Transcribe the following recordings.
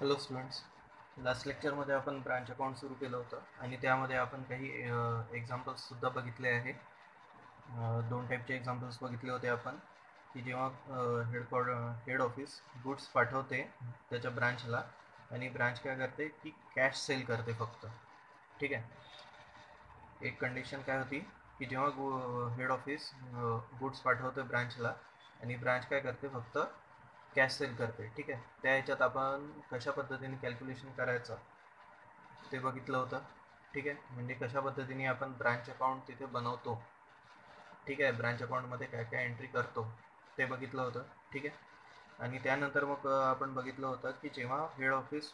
Hello students, last लेक्चरमध्ये आपण branch account सुरू केलं होतं आणि त्यामध्ये आपण काही एक्झाम्पल्ससुद्धा बघितले आहे. दोन टाईपचे एक्झाम्पल्स बघितले होते आपण की जेव्हा हेड ऑफिस गुड्स पाठवते त्याच्या ब्रांचला आणि ब्रांच काय करते की कॅश सेल करते फक्त. ठीक आहे. एक कंडिशन काय होती की जेव्हा हेड ऑफिस गुड्स पाठवते ब्रांचला आणि ब्रांच काय करते फक्त कॅश सेल करते. ठीक आहे. त्या ह्याच्यात आपण कशा पद्धतीने कॅल्क्युलेशन करायचं ते बघितलं होतं. ठीक आहे. म्हणजे कशा पद्धतीने आपण ब्रांच अकाउंट तिथे बनवतो. ठीक आहे. ब्रांच अकाउंटमध्ये काय काय एंट्री करतो ते बघितलं होतं. ठीक आहे. आणि त्यानंतर मग आपण बघितलं होतं की जेव्हा हेड ऑफिस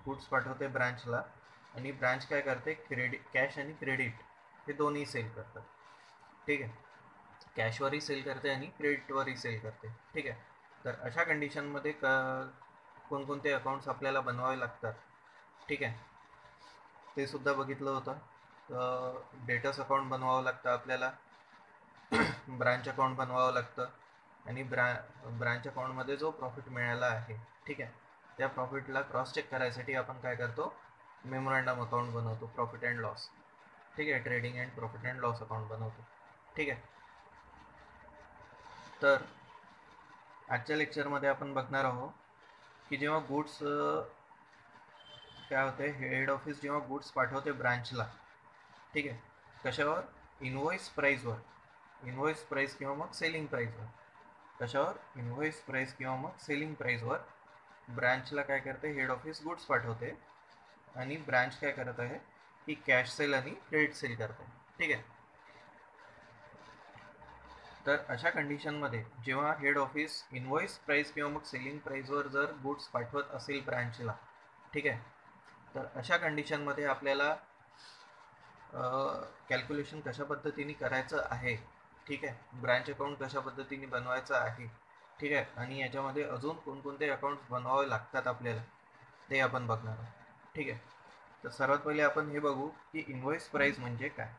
गुड्स पाठवते ब्रांचला आणि ब्रांच काय करते कॅश आणि क्रेडिट हे दोन्ही सेल करतात. ठीक आहे. कॅशवरही सेल करते आणि क्रेडिटवरही सेल करते. ठीक आहे. तर अशा कंडिशनमध्ये कोणकोणते अकाउंट्स आपल्याला बनवावे लागतात. ठीक आहे. ते सुद्धा बघितलं होतं. डेटर्स अकाउंट बनवावं लागतं आपल्याला, ब्रांच अकाउंट बनवावं लागतं आणि ब्रांच अकाउंटमध्ये जो प्रॉफिट मिळाला आहे, ठीक आहे, त्या प्रॉफिटला क्रॉस चेक करायसाठी आपण काय करतो, मेमोरँडम अकाउंट बनवतो, प्रॉफिट अँड लॉस. ठीक आहे. Trading and profit and loss account बनवतो. ठीक आहे. तर आजच्या लेक्चरमध्ये आपण बघणार आहोत की जेव्हा गुड्स काय होते, हेड ऑफिस जेव्हा गुड्स पाठवते ब्रांचला, ठीक आहे, कशावर, इनवॉइस प्राइस किंवा मग सेलिंग प्राइसवर. कशावर, इनवॉइस प्राइस किंवा मग सेलिंग प्राइसवर ब्रांचला काय करते, हेड ऑफिस गुड्स पाठवते आणि ब्रांच काय करत आहे की कॅश सेल आणि क्रेडिट सेल करते. ठीक आहे. तर अशा कंडिशनमध्ये जेव्हा हेड ऑफिस इनवॉइस प्राइस किंवा मग सेलिंग प्राइसवर जर गुड्स पाठवत असेल ब्रांचला, ठीक आहे, तर अशा कंडिशनमध्ये आपल्याला कॅल्क्युलेशन कशा पद्धतीने करायचं आहे. ठीक आहे. ब्रांच अकाउंट कशा पद्धतीने बनवायचं आहे. ठीक आहे. आणि याच्यामध्ये अजून कोणकोणते अकाउंट्स बनवावे लागतात आपल्याला ते आपण बघणार आहोत. ठीक आहे. तर सर्वात पहिले आपण हे बघू की इनवॉइस प्राइस म्हणजे काय.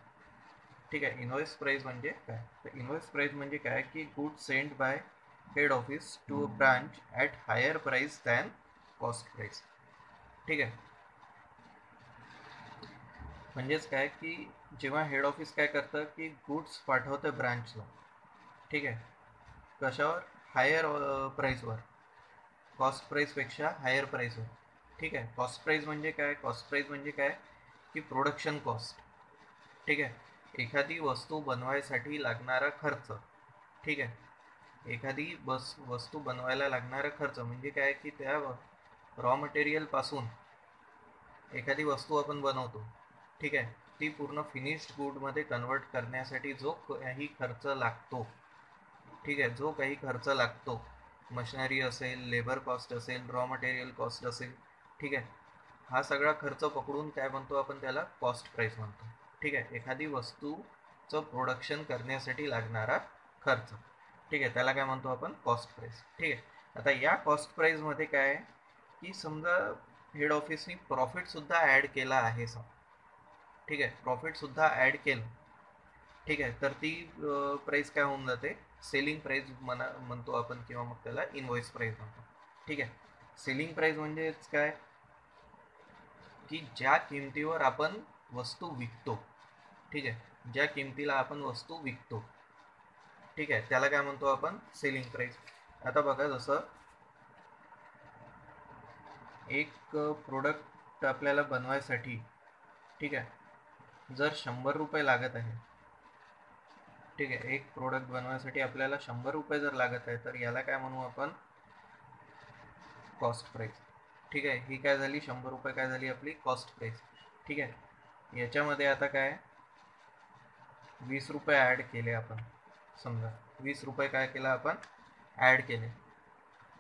ठीक आहे. इनवॉइस प्राइस म्हणजे काय, तर इनवॉइस प्राइस म्हणजे काय की good send by head office to a branch at higher price than cost price. ठीक आहे. म्हणजेच काय की जेव्हा हेड ऑफिस काय करतं की गुड्स पाठवतं ब्रांचला, ठीक आहे, कशावर, हायर प्राईसवर, कॉस्ट प्राईसपेक्षा हायर प्राईसवर. ठीक आहे. कॉस्ट प्राईस म्हणजे काय, कॉस्ट प्राईस म्हणजे काय की प्रोडक्शन कॉस्ट. ठीक आहे. एखादी वस्तू बनवायसाठी लागणारा खर्च. ठीक आहे. एखादी वस्तू बनवायला लागणारा खर्च म्हणजे काय की त्या रॉ मटेरियलपासून एखादी वस्तू आपण बनवतो, ठीक आहे, ती पूर्ण फिनिश्ड गुडमध्ये कन्वर्ट करण्यासाठी जो काही खर्च लागतो, ठीक आहे, जो काही खर्च लागतो, मशिनरी असेल, लेबर कॉस्ट असेल, रॉ मटेरियल कॉस्ट असेल, ठीक आहे, हा सगळा खर्च पकडून काय म्हणतो आपण, त्याला कॉस्ट प्राईस म्हणतो. ठीक आहे. एखादी वस्तूचं प्रोडक्शन करण्यासाठी लागणारा खर्च, ठीक आहे, त्याला काय म्हणतो आपण, कॉस्ट प्राईस. ठीक आहे. आता या कॉस्ट प्राईसमध्ये काय आहे की समजा हेड ऑफिसनी प्रॉफिटसुद्धा ॲड केला आहे ठीक आहे, प्रॉफिटसुद्धा ॲड केलं, ठीक आहे, तर ती प्राईस काय होऊन जाते, सेलिंग प्राईस म्हणतो आपण किंवा मग त्याला इनवॉइस प्राईस म्हणतो. ठीक आहे. सेलिंग प्राईस म्हणजेच काय की ज्या किमतीवर आपण वस्तू विकतो, ठीक आहे, ज्या किमतीला आपण वस्तू विकतो, ठीक आहे, त्याला काय म्हणतो आपण, सेलिंग प्राईस. आता बघा, जसं एक प्रोडक्ट आपल्याला बनवायसाठी, ठीक आहे, जर 100 रुपये लागत आहे, ठीक आहे, एक प्रोडक्ट बनवायसाठी आपल्याला 100 रुपये जर लागत आहे, तर याला काय म्हणू आपण, कॉस्ट प्राईस. ठीक आहे. ही काय झाली, 100 रुपये काय झाली आपली कॉस्ट प्राईस. ठीक आहे. याच्यामध्ये आता काय 20 रुपये ॲड केले आपण, समजा 20 रुपये काय केलं आपण, ॲड केले.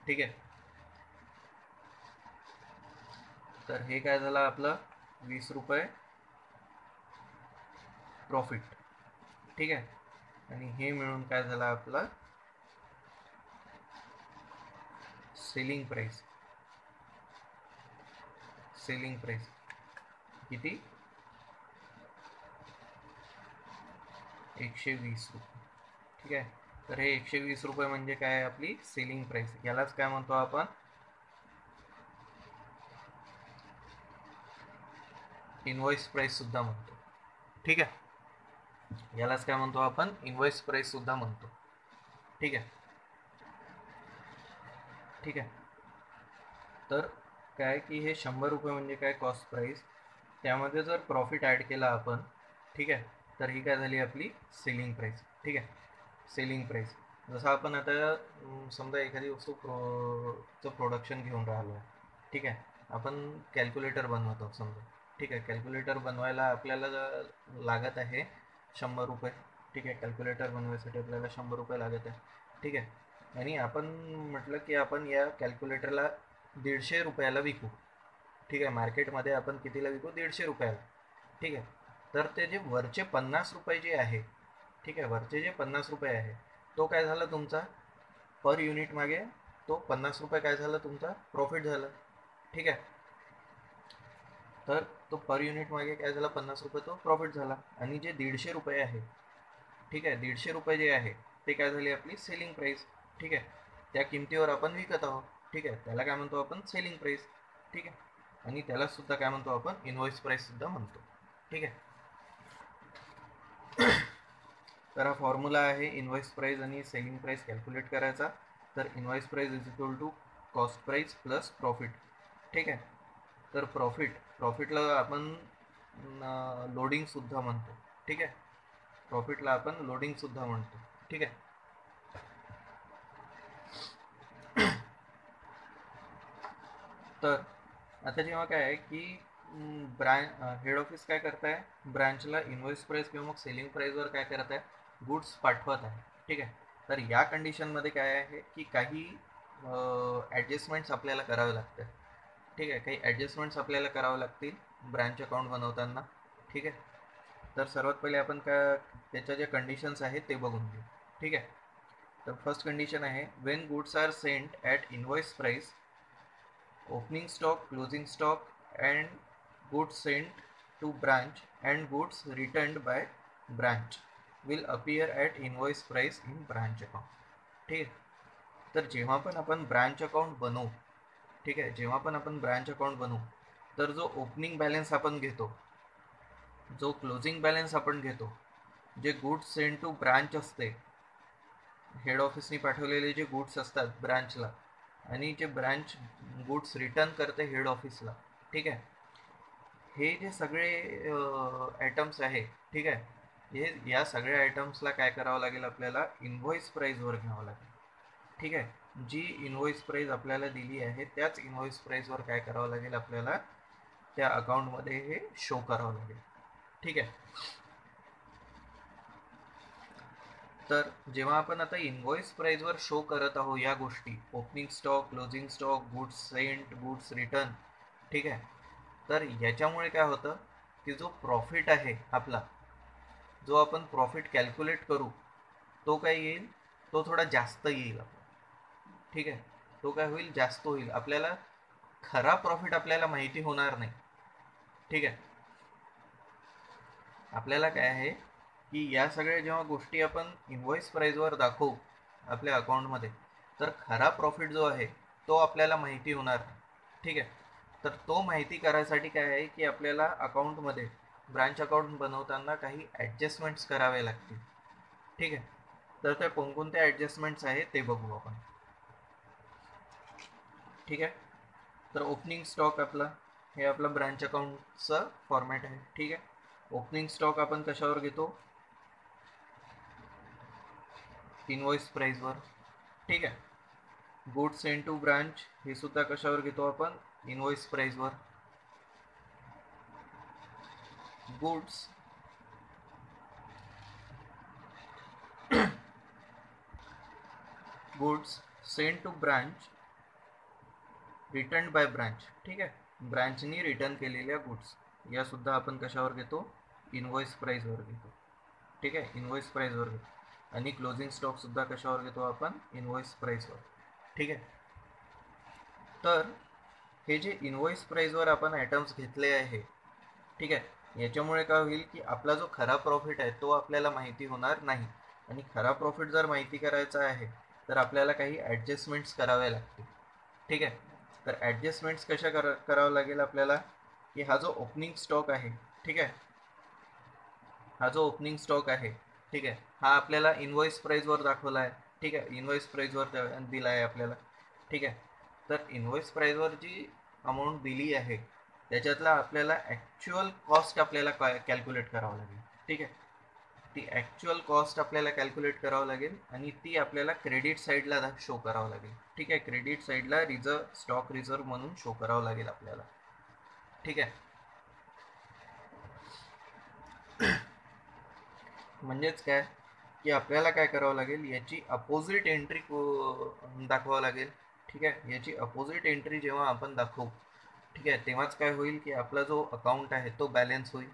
ठीक आहे. तर हे काय झालं आपलं, 20 रुपये प्रॉफिट. ठीक आहे. आणि हे मिळून काय झालं आपलं सेलिंग प्राईस. सेलिंग प्राईस किती, 120 रुपये. ठीक आहे. तर हे 120 रुपये म्हणजे काय, आपली सेलिंग प्राईस. यालाच काय म्हणतो आपण, इनवॉइस प्राइस सुद्धा म्हणतो. ठीक आहे, यालाच काय म्हणतो आपण, इनवॉइस प्राइस सुद्धा म्हणतो. ठीक आहे, ठीक आहे. तर काय की हे 100 रुपये म्हणजे काय, कॉस्ट प्राइस. त्यामध्ये जर प्रॉफिट ॲड केला आपण, ठीक आहे, तर ही काय झाली आपली सेलिंग प्राइस. ठीक आहे, सेलिंग प्राइस. जसं आपण आता समजा एखादी वस्तू प्रोडक्शन घेऊन राहिलो आहे. ठीक आहे, आपण कॅल्क्युलेटर बनवतो समजा. ठीक आहे, कॅल्क्युलेटर बनवायला आपल्याला लागत आहे 100 रुपये. ठीक आहे, कॅल्क्युलेटर बनवायसाठी आपल्याला 100 रुपये लागत आहे. ठीक आहे, आणि आपण म्हटलं की आपण या कॅल्क्युलेटरला 150 रुपयाला विकू. ठीक आहे, मार्केटमध्ये आपण कितीला विकू, 150 रुपयाला. ठीक आहे, तर ते जे वरचे 50 रुपये जे आहे, ठीक आहे, वरचे जे 50 रुपये आहे, तो काय झाला तुमचा पर युनिट मागे, तो 50 रुपये काय झाला तुमचा प्रॉफिट झाला. ठीक आहे, तर तो पर युनिट मागे काय झाला, 50 रुपये तो प्रॉफिट झाला. आणि जे 150 रुपये आहे, ठीक आहे, 150 रुपये जे आहे ते काय झाली आपली सेलिंग प्राइस. ठीक आहे, त्या किमतीवर आपण विकत आहोत. ठीक आहे, त्याला काय म्हणतो आपण, सेलिंग प्राइस. ठीक आहे, आणि त्याला सुद्धा काय म्हणतो आपण, इनवॉइस प्राइस सुद्धा म्हणतो. ठीक आहे, तर हा फॉर्म्युला आहे इनवॉइस प्राइस आणि सेलिंग प्राइस कॅल्क्युलेट करायचा. तर invoice price is equal to cost price plus profit. ठीक आहे, तर प्रॉफिटला आपण लोडिंग सुद्धा म्हणतो. ठीक आहे, प्रॉफिटला आपण लोडिंग सुद्धा म्हणतो. ठीक आहे, तर आता जेव्हा काय आहे की हेड ऑफिस काय करत आहे, ब्रांचला इनवॉइस प्राइस किंवा मग सेलिंग प्राइसवर काय करत आहे, गुड्स पाठवत आहे. ठीक आहे, तर या कंडिशनमध्ये काय आहे की काही ॲडजस्टमेंट्स आपल्याला करावे लागतात. ठीक आहे, काही ॲडजस्टमेंट्स आपल्याला करावे लागतील ब्रांच अकाउंट बनवताना. ठीक आहे, तर सर्वात पहिले आपण त्याच्या ज्या कंडिशन्स आहेत ते बघून घेऊ. ठीक आहे, तर फर्स्ट कंडिशन आहे, when goods are sent at invoice price, opening stock, closing stock and goods sent to branch and goods returned by branch will appear at invoice price in branch account. ठीक आहे, तर जेव्हा पण आपण branch account बनवू, ठीक आहे, जेव्हा पण आपण ब्रांच अकाउंट बनवू, तर जो ओपनिंग बॅलन्स आपण घेतो, जो क्लोजिंग बॅलन्स आपण घेतो, जे गुड्स सेंड टू ब्रांच असते, हेड ऑफिसनी पाठवलेले जे गुड्स असतात ब्रांचला, आणि जे ब्रांच गुड्स रिटर्न करते हेड ऑफिसला. ठीक आहे, हे जे सगळे आयटम्स आहे, ठीक आहे, हे या सगळ्या आयटम्सला काय करावं लागेल, आपल्याला इनव्हॉइस प्राइसवर घ्यावं लागेल. ठीक आहे, जी इनव्हॉइस प्राइस आपल्याला दिली आहे त्याच इनव्हॉइस प्राइसवर काय करावं लागेल, आपल्याला त्या अकाउंटमध्ये हे शो करावं लागेल. ठीक आहे, तर जेव्हा आपण आता इनव्हॉइस प्राइसवर शो करत आहोत या गोष्टी, opening stock, closing stock, goods Saint, goods return, ठीक आहे, तर याच्यामुळे काय होतं की जो प्रॉफिट आहे आपला, जो आपण प्रॉफिट कॅल्क्युलेट करू, तो काय येईल, तो थोडा जास्त येईल आपला. ठीक आहे, तो काय होईल, जास्त होईल. आपल्याला खरा प्रॉफिट आपल्याला माहिती होणार नाही. ठीक आहे, आपल्याला काय आहे की या सगळ्या जेव्हा गोष्टी आपण इनव्हॉइस प्राइसवर दाखवू आपल्या अकाउंटमध्ये, तर खरा प्रॉफिट जो आहे तो आपल्याला माहिती होणार नाही. ठीक आहे, तर तो माहिती करायसाठी काय आहे की आपल्याला अकाउंटमध्ये ब्रांच अकाउंट बनवताना काही ॲडजस्टमेंट्स करावे लागतील. ठीक आहे, तर त्या कोणकोणत्या ॲडजस्टमेंट्स आहेत ते बघू आपण. ठीक आहे, तर ओपनिंग स्टॉक आपला, हे आपलं ब्रांच अकाउंटचं फॉर्मॅट आहे. ठीक आहे, ओपनिंग स्टॉक आपण कशावर घेतो, इनवॉइस प्राइसवर. ठीक आहे, गुड्स सेंड टू ब्रांच हे सुद्धा कशावर घेतो आपण, इनवॉइस प्राइसवर. Goods goods send to branch return by branch. ठीक आहे, ब्रांचनी रिटर्न केलेल्या गुड्स या सुद्धा आपण कशावर घेतो, इनवॉइस प्राइसवर घेतो. ठीक आहे, इनवॉइस प्राइसवर घेतो. आणि क्लोजिंग स्टॉक सुद्धा कशावर घेतो आपण, इनवॉइस प्राइसवर. ठीक आहे, तर हे जे इनवॉइस प्राइसवर आपण आयटम्स घेतले आहे, ठीक आहे, याच्यामुळे काय होईल की आपला जो खरा प्रॉफिट आहे तो आपल्याला माहिती होणार नाही. आणि खरा प्रॉफिट जर माहिती करायचा आहे तर आपल्याला काही ॲडजस्टमेंट्स कराव्या लागतील. ठीक आहे, तर ॲडजस्टमेंट्स कशा करावं लागेल आपल्याला, की हा जो ओपनिंग स्टॉक आहे, ठीक आहे, हा जो ओपनिंग स्टॉक आहे, ठीक आहे, हा आपल्याला इनवॉइस प्राइसवर दाखवला आहे, ठीक आहे, इनवॉइस प्राइसवर दिला आहे आपल्याला, ठीक आहे. तर इनवॉइस प्राइसवर जी अमाऊंट दिली आहे त्याच्यातला आपल्याला ॲक्च्युअल कॉस्ट आपल्याला कॅल्क्युलेट करावं लागेल, ठीक आहे. ती ॲक्च्युअल कॉस्ट आपल्याला कॅल्क्युलेट करावं लागेल आणि ती आपल्याला क्रेडिट साईडला शो करावं लागेल, ठीक आहे. क्रेडिट साईडला स्टॉक रिझर्व म्हणून शो करावं लागेल आपल्याला, ठीक आहे. म्हणजेच काय की आपल्याला काय करावं लागेल, याची अपोजिट एंट्री दाखवावं लागेल, ठीक आहे. याची अपोजिट एंट्री जेव्हा आपण दाखवू, ठीक आहे, तेव्हाच काय होईल की आपला जो अकाउंट आहे तो बॅलन्स होईल,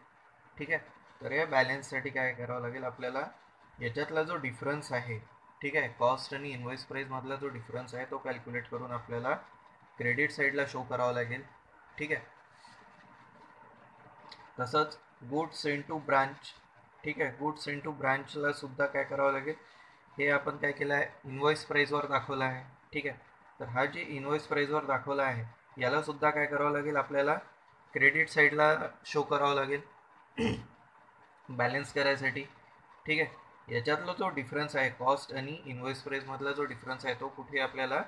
ठीक आहे. तर या बॅलन्ससाठी काय करावं लागेल आपल्याला, याच्यातला जो डिफरन्स आहे, ठीक आहे, कॉस्ट आणि इनवॉइस प्राइसमधला जो डिफरन्स आहे तो कॅल्क्युलेट करून आपल्याला क्रेडिट साईडला शो करावा लागेल, ठीक आहे. तसंच गुड्स सेंड टू ब्रांच, ठीक आहे, गुड्स सेंड टू ब्रांचला सुद्धा काय करावं लागेल, हे आपण काय केलं आहे, इनवॉइस प्राइसवर दाखवलं आहे, ठीक आहे. तर हा जे इनवॉइस प्राइसवर दाखवला आहे याला सुद्धा काय करावं लागेल आपल्याला क्रेडिट साईडला शो करावं लागेल बॅलन्स करायसाठी, ठीक आहे. याच्यातला जो डिफरन्स आहे कॉस्ट आणि इनवॉइस प्राइसमधला जो डिफरन्स आहे तो कुठे आपल्याला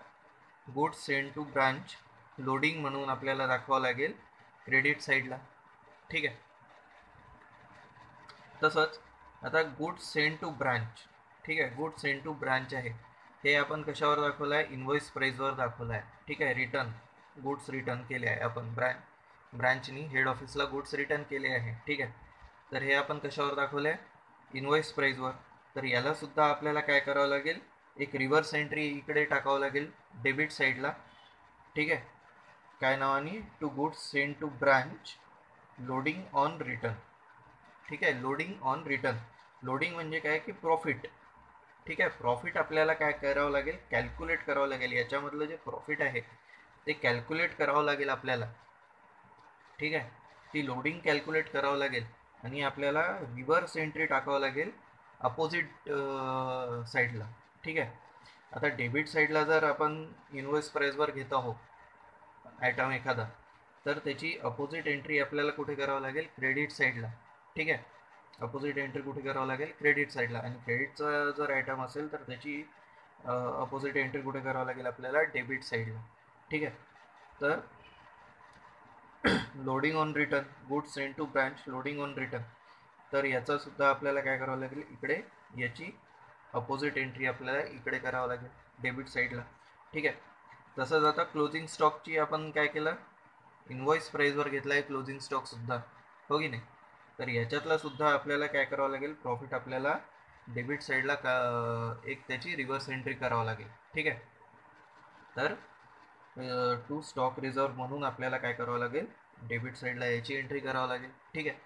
goods send to branch loading म्हणून आपल्याला दाखवावं लागेल क्रेडिट साईडला, ठीक आहे. तसंच आता गुड्स सेंड टू ब्रांच, ठीक आहे, गुड्स सेंड टू ब्रांच आहे हे आपण कशावर दाखवलं आहे, इनवॉइस प्राइसवर दाखवलं आहे, ठीक आहे. गुड्स रिटर्न केले आहे आपण ब्रांचनी हेड ऑफिसला गुड्स रिटर्न केले आहे, ठीक आहे. तर हे आपण कशावर दाखवलं आहे, इनवॉइस प्राइसवर. तर याला सुद्धा आपल्याला काय करावं लागेल, एक रिव्हर्स एंट्री इकडे टाकावं लागेल डेबिट साईडला, ठीक आहे. काय नावाने, to goods send to branch loading on return, ठीक आहे. लोडिंग ऑन रिटर्न, लोडिंग म्हणजे काय की प्रॉफिट, ठीक आहे. प्रॉफिट आपल्याला काय करावं लागेल, कॅल्क्युलेट करावं लागेल, याच्यामधलं जे प्रॉफिट आहे ते कॅल्क्युलेट करावं लागेल आपल्याला, ठीक आहे. ती लोडिंग कॅल्क्युलेट करावं लागेल आणि आपल्याला रिव्हर्स एंट्री टाकावं लागेल अपोजिट साईडला, ठीक आहे. आता डेबिट साईडला जर आपण इनवॉइस प्राइसवर घेत आहोत आयटम एखादा, तर त्याची अपोजिट एंट्री आपल्याला कुठे करावं लागेल, क्रेडिट साईडला, ठीक आहे. अपोजिट एंट्री कुठे करावं लागेल, क्रेडिट साईडला. आणि क्रेडिटचा जर आयटम असेल तर त्याची अपोजिट एंट्री कुठे करावं लागेल आपल्याला, डेबिट साईडला, ठीक आहे. तर loading on return, goods send to branch loading on return, तर याचा सुद्धा आपल्याला काय करावं लागेल, इकडे याची अपोजिट एंट्री आपल्याला इकडे करावं लागेल डेबिट साईडला, ठीक आहे. तसंच आता क्लोजिंग स्टॉकची आपण काय केलं, इनवॉइस प्राइसवर घेतला आहे क्लोजिंग स्टॉक सुद्धा, हो की नाही. तर याच्यातला सुद्धा आपल्याला काय करावं लागेल, प्रॉफिट आपल्याला डेबिट साईडला एक त्याची रिव्हर्स एंट्री करावं लागेल, ठीक आहे. तर टू स्टॉक रिझर्व म्हणून आपल्याला काय करावं लागेल, डेबिट साईडला याची एंट्री करावं लागेल, ठीक आहे.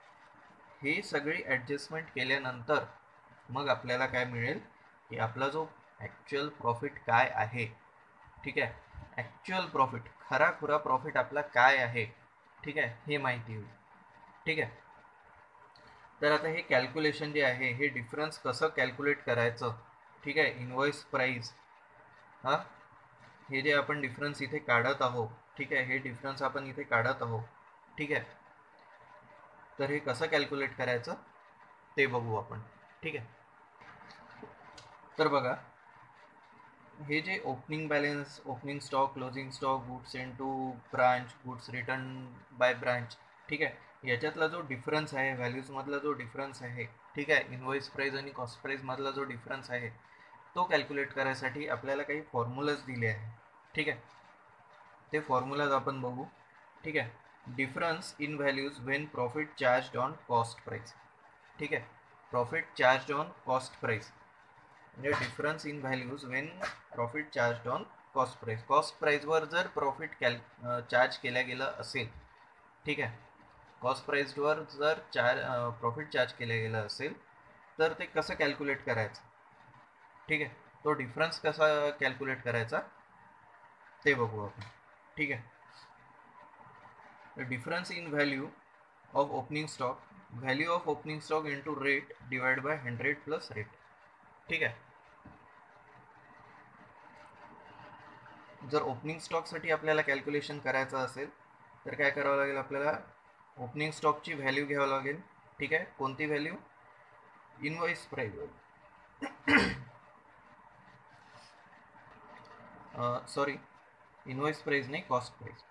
ही सगळी ॲडजस्टमेंट केल्यानंतर मग आपल्याला काय मिळेल की आपला जो ॲक्च्युअल प्रॉफिट काय आहे, ठीक आहे, ॲक्च्युअल प्रॉफिट, खरा प्रॉफिट आपला काय आहे, ठीक आहे, हे माहिती होईल, ठीक आहे. तर आता हे कॅल्क्युलेशन जे आहे हे डिफरन्स कसं कॅल्क्युलेट करायचं, ठीक आहे, इनवॉइस प्राइस, हां, हे जे आपण डिफरन्स इथे काढत आहोत, ठीक आहे, हे डिफरन्स आपण इथे काढत आहोत, ठीक आहे. तर हे कसं कॅल्क्युलेट करायचं ते बघू आपण, ठीक आहे. तर बघा, हे जे opening balance, opening stock, closing stock, goods send to branch, goods return by branch, ठीक आहे, याच्यातला जो डिफरन्स आहे, व्हॅल्यूजमधला जो डिफरन्स आहे, ठीक आहे, इनवॉइस प्राइस आणि कॉस्ट प्राइसमधला जो डिफरन्स आहे तो कॅल्क्युलेट करायसाठी आपल्याला काही फॉर्म्युलाज दिले आहे, ठीक आहे. ते फॉर्म्युलाज आपण बघू, ठीक आहे. Difference in values when profit charge on cost price, ठीक आहे, profit charge on cost price म्हणजे difference in values when profit charge on cost price, cost प्राइसवर जर प्रॉफिट चार्ज केल्या गेलं असेल, ठीक आहे, कॉस्ट प्राइसवर जर प्रॉफिट चार्ज केलं गेलं असेल तर ते कसं कॅल्क्युलेट करायचं, ठीक आहे. तो डिफरन्स कसा कॅल्क्युलेट करायचा ते बघू आपण, ठीक आहे. Difference in value of opening stock, value of opening stock into rate divide by 100 plus rate, ठीक आहे. जर ओपनिंग स्टॉकसाठी आपल्याला कॅल्क्युलेशन करायचं असेल तर काय करावं लागेल आपल्याला, ओपनिंग स्टॉकची व्हॅल्यू घ्यावं लागेल. ठीक आहे, कोणती value? Invoice price. Sorry, invoice price नाही, कॉस्ट प्राइस.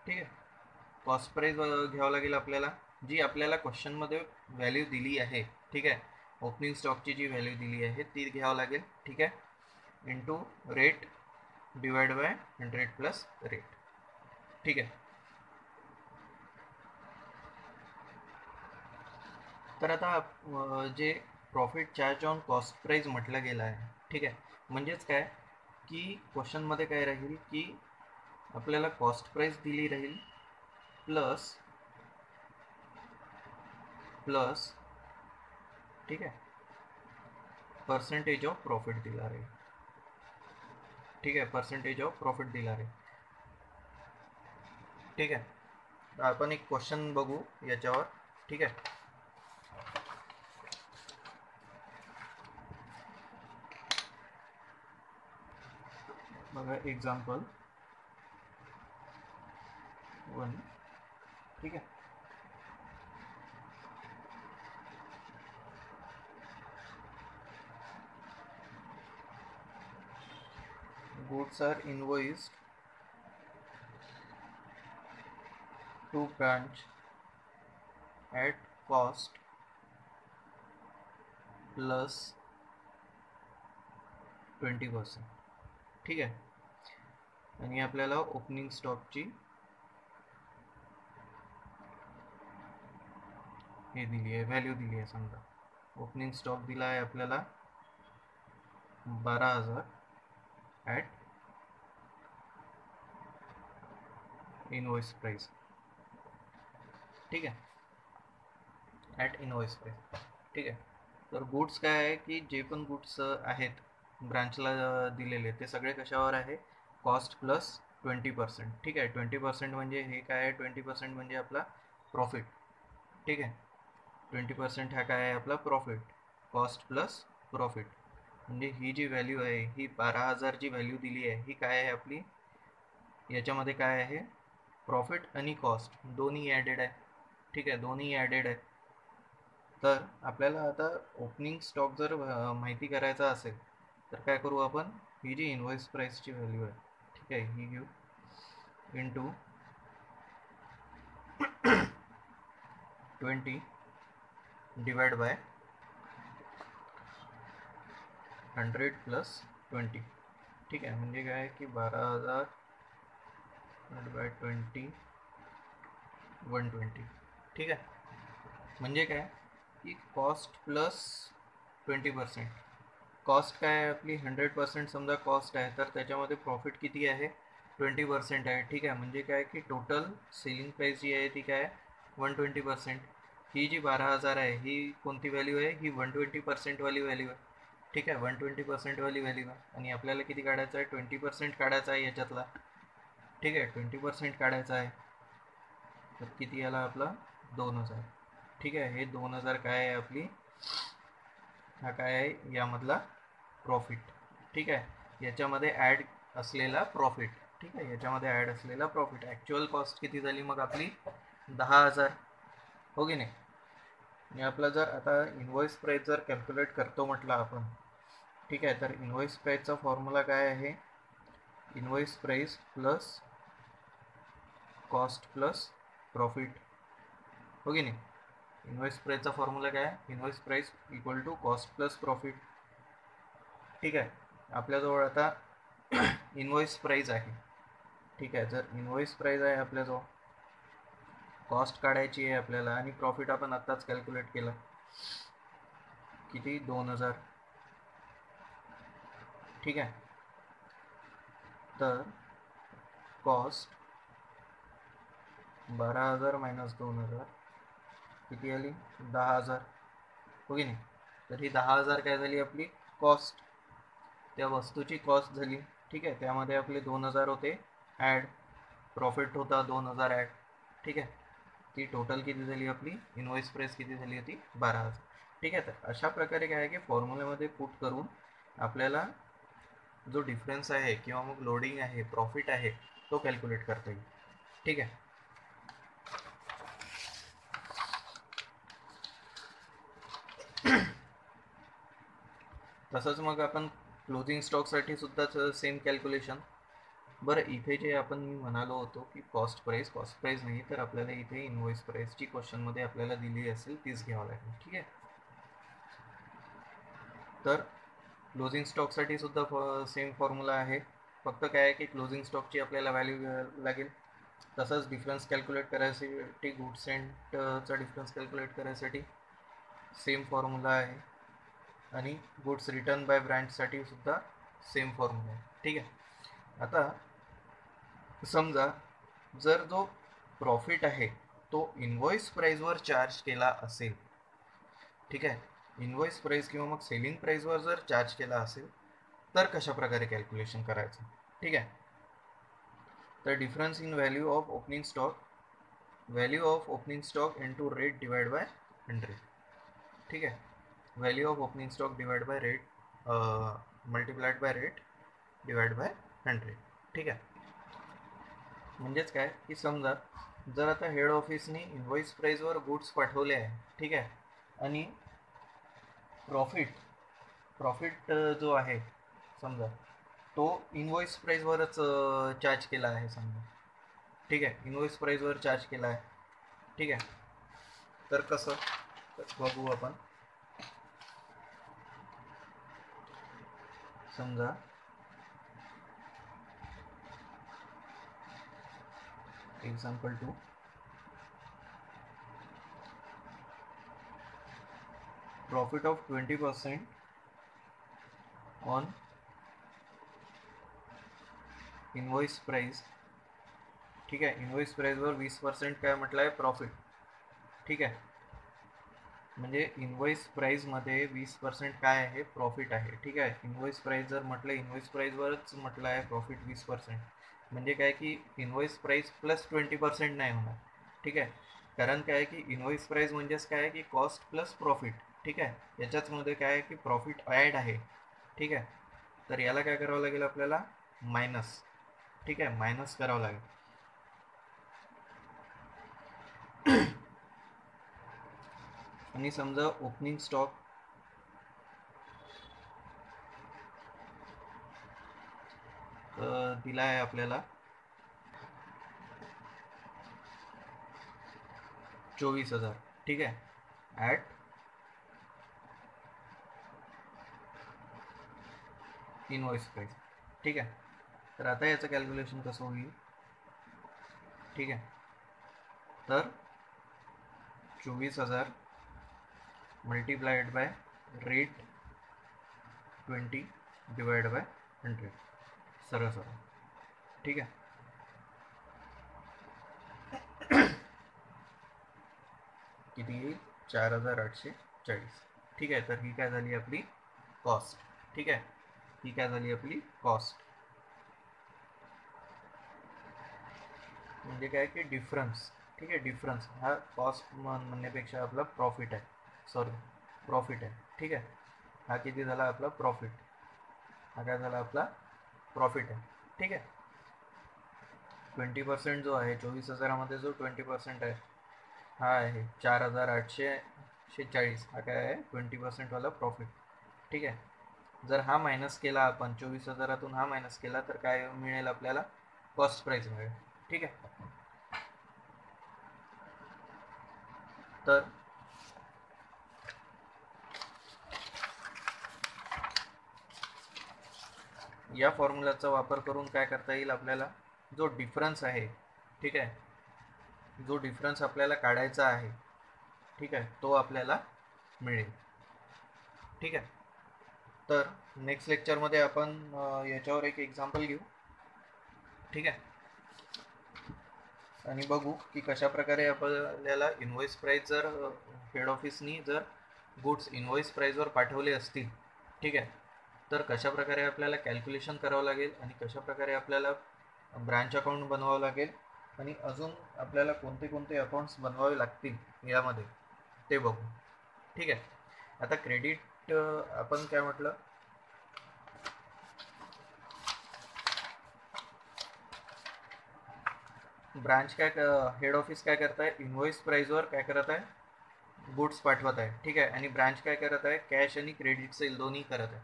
ठीक आहे, कॉस्ट प्राइस घ्यावं लागेल आपल्याला, जी आपल्याला क्वेश्चनमध्ये व्हॅल्यू दिली आहे. ठीक आहे, ओपनिंग स्टॉकची जी व्हॅल्यू दिली आहे ती घ्यावं लागेल. ठीक आहे, into rate divide by 100 plus rate. ठीक आहे, तर आता जे profit charge on cost price म्हटलं गेलं आहे. ठीक आहे, म्हणजेच काय की क्वेश्चनमध्ये काय राहील की आपल्याला कॉस्ट प्राइस दिली राहील प्लस प्लस ठीक आहे, पर्सेंटेज ऑफ प्रॉफिट दिला राहील. ठीक आहे, पर्सेंटेज ऑफ प्रॉफिट दिला राहील. ठीक आहे, तर आपण एक क्वेश्चन बघू याच्यावर. ठीक आहे, बघा एक्झाम्पल 1. ठीक आहे, goods are invoiced to branch at cost plus 20%. ठीक आहे, आणि आपल्याला ओपनिंग स्टॉकची हे दिली आहे, व्हॅल्यू दिली आहे. समजा ओपनिंग स्टॉक दिला आहे आपल्याला 12,000 ॲट इनवॉइस प्राइस. ठीक आहे, ॲट इनवॉइस प्राइस. ठीक आहे, तर गुड्स काय आहे की जे पण गुड्स आहेत ब्रांचला दिलेले ते सगळे कशावर आहे? Cost plus 20%. ठीक आहे, 20% म्हणजे हे काय आहे? 20% म्हणजे आपला प्रॉफिट. ठीक आहे, 20% हा काय आहे? आपला प्रॉफिट. कॉस्ट प्लस प्रॉफिट म्हणजे ही जी व्हॅल्यू आहे, ही 12,000 जी व्हॅल्यू दिली आहे ही काय आहे आपली? याच्यामध्ये काय आहे? प्रॉफिट आणि कॉस्ट दोन्ही ॲडेड आहे. ठीक आहे, दोन्ही ॲडेड आहे. तर आपल्याला आता ओपनिंग स्टॉक जर माहिती करायचा असेल तर काय करू आपण? ही जी इनवॉइस प्राइसची व्हॅल्यू आहे, ठीक आहे, ही घेऊ इंटू 20 डिवाइड बाय 100 प्लस 20. ठीक आहे, म्हणजे काय की 12,000 डिवाइड बाय 20 120. ठीक आहे, म्हणजे काय की कॉस्ट प्लस 20%. कॉस्ट काय आहे आपली? 100% समजा कॉस्ट आहे, तर त्याच्यामध्ये प्रॉफिट किती आहे? 20% आहे. ठीक आहे, म्हणजे काय की टोटल सेलिंग प्राईस जी आहे ती काय? 120%. ही जी 12,000 आहे ही कोणती व्हॅल्यू आहे? ही 120% वाली व्हॅल्यू आहे. ठीक आहे, 120% वाली व्हॅल्यू आहे, आणि आपल्याला किती काढायचं आहे? 20% काढायचा आहे याच्यातला. ठीक आहे, 20% काढायचा आहे, तर किती आला आपला? 2,000. ठीक आहे, हे 2,000 काय आहे आपली? हा काय आहे यामधला प्रॉफिट. ठीक आहे, याच्यामध्ये ॲड असलेला प्रॉफिट. ठीक आहे, याच्यामध्ये ॲड असलेला प्रॉफिट. ॲक्च्युअल कॉस्ट किती झाली मग आपली? 10,000. हो की नाही? आणि आपला जर आता इनवॉइस प्राईस जर कॅल्क्युलेट करतो म्हटलं आपण, ठीक आहे, तर इनवॉइस प्राईसचा फॉर्म्युला काय आहे? Invoice price plus cost plus profit. हो की नाही? इनवॉइस प्राईसचा फॉर्म्युला काय आहे? Invoice price equal to cost plus profit. ठीक आहे, आपल्याजवळ आता इनवॉइस प्राईस आहे. ठीक आहे, जर इनवॉइस प्राईस आहे आपल्याजवळ, कॉस्ट काढायची आहे आपल्याला, आणि प्रॉफिट आपण आत्ताच कॅल्क्युलेट केलं किती? 2,000. ठीक आहे, तर कॉस्ट 12,000 मायनस 2,000 किती आली? 10,000. हो की नाही? तर ही 10,000 काय झाली आपली? कॉस्ट, त्या वस्तूची कॉस्ट झाली. ठीक आहे, त्यामध्ये आपले 2,000 होते ॲड, प्रॉफिट होता 2,000 ॲड. ठीक आहे, ती टोटल किती झाली आपली? इनवॉइस प्राईस किती झाली होती? 12,000. ठीक आहे, तर अशा प्रकारे काय आहे की फॉर्म्युल्यामध्ये पुट करून आपल्याला जो डिफरन्स आहे किंवा मग लोडिंग आहे, प्रॉफिट आहे, तो कॅल्क्युलेट करता येईल. ठीक आहे, तसंच मग आपण क्लोजिंग स्टॉकसाठी सुद्धा सेम कॅल्क्युलेशन. बरं, इथे जे आपण मी म्हणालो होतो की कॉस्ट प्राईस नाही, तर आपल्याला इथे इनव्हॉइस प्राईसची क्वेश्चनमध्ये आपल्याला दिली असेल तीच घ्यावं लागेल. ठीक आहे. तर क्लोजिंग स्टॉकसाठी सुद्धा सेम फॉर्म्युला आहे, फक्त काय आहे की क्लोजिंग स्टॉकची आपल्याला व्हॅल्यू लागेल. तसंच डिफरन्स कॅल्क्युलेट करायसाठी गुड्स अँडचा डिफरन्स कॅल्क्युलेट करायसाठी सेम फॉर्म्युला आहे, आणि गुड्स रिटर्न बाय ब्रँचसाठी सुद्धा सेम फॉर्म्युला आहे. ठीक आहे. आता समजा जर जो प्रॉफिट आहे तो इनव्हॉइस प्राईसवर चार्ज केला असेल, ठीक आहे, इनव्हॉइस प्राईस किंवा मग सेलिंग प्राईसवर जर चार्ज केला असेल तर कशा प्रकारे कॅल्क्युलेशन करायचं. ठीक आहे. तर difference in value of opening stock into rate divide by 100. ठीक आहे. Value of opening stock divide by rate multiplied by rate divide by 100. ठीक आहे. म्हणजेच काय की समजा जर आता हेड ऑफिसने इनव्हॉइस प्राईसवर गुड्स पाठवले आहे, ठीक आहे, आणि प्रॉफिट जो आहे समजा तो इनव्हॉइस प्राईसवरच चार्ज केला आहे समजा. ठीक आहे. इनव्हॉइस प्राईसवर चार्ज केला आहे. ठीक आहे. तर कसं बघू आपण. समजा example 2, profit of 20% on invoice price. ठीक आहे. इनव्हॉइस प्राईसवर 20% काय म्हटलं आहे, प्रॉफिट. ठीक आहे. म्हणजे इनव्हॉइस प्राईसमध्ये 20% काय आहे, प्रॉफिट आहे. ठीक आहे. इनव्हॉइस प्राईस जर म्हटलं, इनव्हॉइस प्राईसवरच म्हटलं आहे प्रॉफिट 20%, म्हणजे काय की इनव्हॉइस प्राईस प्लस 20% नाही होणार. ठीक आहे. कारण काय आहे की इनव्हॉइस प्राईस म्हणजेच काय आहे की कॉस्ट प्लस प्रॉफिट. ठीक आहे. याच्याचमध्ये काय आहे की प्रॉफिट ॲड आहे. ठीक आहे. तर याला काय करावं लागेल आपल्याला, मायनस. ठीक आहे. मायनस करावं लागेल. आणि समजा ओपनिंग स्टॉक दिला आहे आपल्याला 24,000. ठीक आहे. At invoice price. ठीक आहे. तर आता याचं कॅल्क्युलेशन कसं होईल. ठीक आहे. तर 24,000 multiplied by rate 20 divide by 100, सरळ. ठीक आहे. किती येईल, 4,840. ठीक आहे. तर ही काय झाली आपली कॉस्ट. ठीक आहे. ही काय झाली आपली कॉस्ट. म्हणजे काय की डिफरन्स. ठीक आहे. डिफरन्स हा कॉस्ट म्हणण्यापेक्षा आपला प्रॉफिट आहे. प्रॉफिट आहे. ठीक आहे. हा किती झाला आपला प्रॉफिट. हा काय झाला आपला प्रॉफिट आहे. ठीक आहे. 20% जो आहे 24,000मध्ये जो 20% आहे हा आहे 4,840. हा काय आहे 20%वाला प्रॉफिट. ठीक आहे. जर हा मायनस केला आपण 24,000तून हा मायनस केला तर काय मिळेल आपल्याला, कॉस्ट प्राईस मिळेल. ठीक आहे. तर या फॉर्म्युलाचा वापर करून काय करता येईल आपल्याला, जो डिफरन्स आहे, ठीक आहे, जो डिफरन्स आपल्याला काढायचा आहे, ठीक आहे, तो आपल्याला मिळेल. ठीक आहे. तर नेक्स्ट लेक्चरमध्ये आपण याच्यावर एक एक्झाम्पल घेऊ. ठीक आहे. आणि बघू की कशा प्रकारे आपल्याला इनव्हॉइस प्राईस जर हेड ऑफिसनी जर गुड्स इनव्हॉइस प्राईसवर पाठवले असतील, ठीक आहे, तर कशा प्रकारे आपल्याला कॅल्क्युलेशन करावं लागेल आणि कशा प्रकारे आपल्याला ब्रांच अकाउंट बनवावं लागेल आणि अजून आपल्याला कोणते कोणते अकाउंट्स बनवावे लागतील यामध्ये ते बघू. ठीक आहे. आता क्रेडिट आपण काय म्हटलं, ब्रांच काय हेड ऑफिस काय करत आहे, इनव्हॉइस प्राईसवर काय करत आहे, गुड्स पाठवत आहे. ठीक आहे. आणि ब्रांच काय करत आहे, कॅश आणि क्रेडिट सेल दोन्ही करत आहे.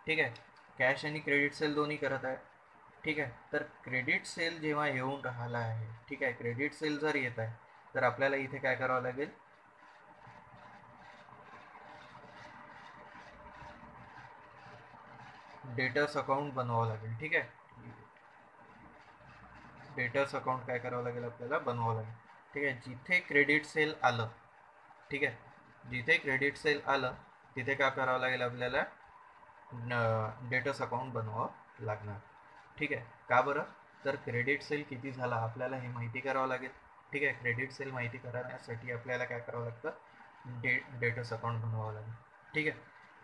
ठीक आहे. कॅश आणि क्रेडिट सेल दोन्ही करत आहे. ठीक आहे. तर क्रेडिट सेल जेव्हा येऊन राहिला आहे, ठीक आहे, क्रेडिट सेल जर येत आहे तर आपल्याला इथे काय करावं लागेल, डेटर्स अकाउंट बनवावं लागेल. ठीक आहे. डेटर्स अकाउंट काय करावं लागेल, आपल्याला बनवावं लागेल. ठीक आहे. जिथे क्रेडिट सेल आलं, ठीक आहे, जिथे क्रेडिट सेल आलं तिथे काय करावं लागेल, आपल्याला डेटर्स अकाउंट बनवावं लागणार. ठीक आहे. का बरं, तर क्रेडिट सेल किती झाला आपल्याला हे माहिती करावं लागेल. ठीक आहे. क्रेडिट सेल माहिती करण्यासाठी आपल्याला काय करावं लागतं, डेटर्स अकाउंट बनवावं लागेल. ठीक आहे.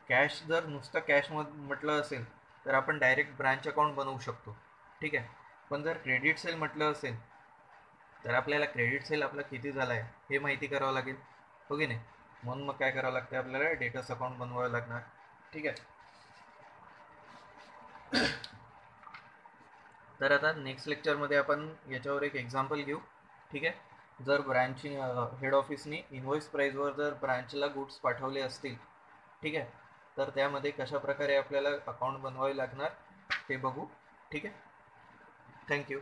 कॅश जर नुसतं कॅश म्हटलं असेल तर आपण डायरेक्ट ब्रांच अकाउंट बनवू शकतो. ठीक आहे. पण जर क्रेडिट सेल म्हटलं असेल तर आपल्याला क्रेडिट सेल आपला किती झाला आहे हे माहिती करावं लागेल, हो की नाही. म्हणून मग काय करावं लागतं, आपल्याला डेटर्स अकाउंट बनवावं लागणार. ठीक आहे. तर आता नेक्स्ट लेक्चरमध्ये आपण याच्यावर एक एक्झाम्पल घेऊ. ठीक आहे. जर ब्रांच हेड ऑफिसनी इनव्हॉइस प्राईजवर जर ब्रांचला गुड्स पाठवले असतील, ठीक आहे, तर त्यामध्ये कशा प्रकारे आपल्याला अकाउंट बनवावे लागणार ते बघू. ठीक आहे. थँक्यू.